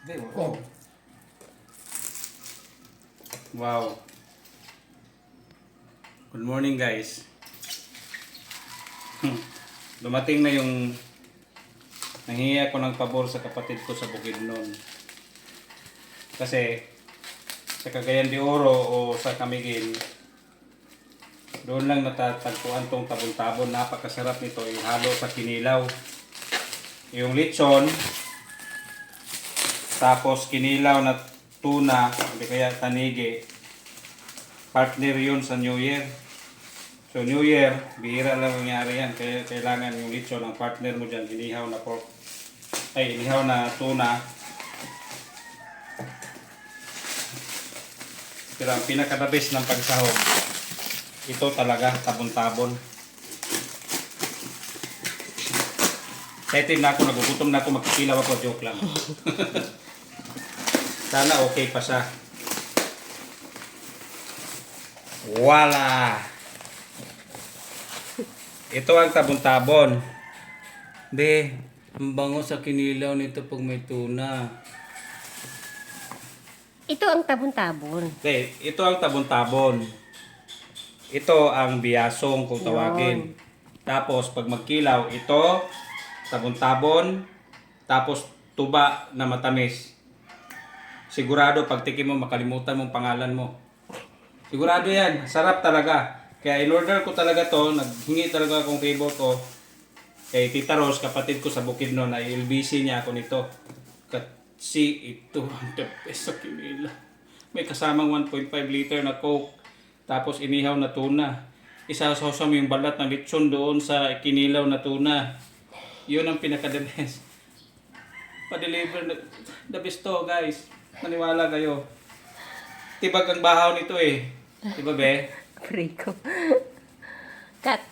Oh. Wow. Good morning, guys. Dumating na yung nanghihingi ako ng pabor sa kapatid ko sa Bukidnon. Kasi sa Cagayan de Oro o sa Camiguin, doon lang natatagpuan tong tabon-tabon. Napakasarap nito, ihalo sa kinilaw. Yung lechon, tapos kinilaw na tuna, hindi kaya tanigi. Partner yun sa New Year. So New Year, bihira lang nangyari yan. Kaya kailangan yung lechon, ang partner mo dyan, inihaw na pork. Ay, inihaw na tuna. Pero ang pinaka-the-best ng pagsahog, ito talaga, tabon-tabon. Excited na ako, nagugutom na ako, magkikilaw ako, joke lang. Sana okay pa siya. Wala! Ito ang tabon-tabon. Be, ang bango sa kinilaw nito pag may tuna. Ito ang tabon-tabon. Be, ito ang tabon-tabon. Ito ang biyasong kung tawagin. Tapos pag magkilaw, ito, tabon-tabon, tapos tuba na matamis. Sigurado pag tikim mo, makalimutan mong pangalan mo. Sigurado yan, sarap talaga. Kaya in-order ko talaga to, naghingi talaga akong favor ko kay Tita Rose, kapatid ko sa Bukidnon, na LBC niya ako nito. Kasi ito ang the best sa kinila. May kasamang 1.5 liter na Coke, tapos inihaw na tuna. Isasawsaw mo yung balat ng lechon doon sa kinilaw na tuna. Yun ang pinaka-the best. Pa-deliver na the best to, guys. Maniwala kayo. Tibag ang bahaw nito eh. Diba, be? Priko. Cut.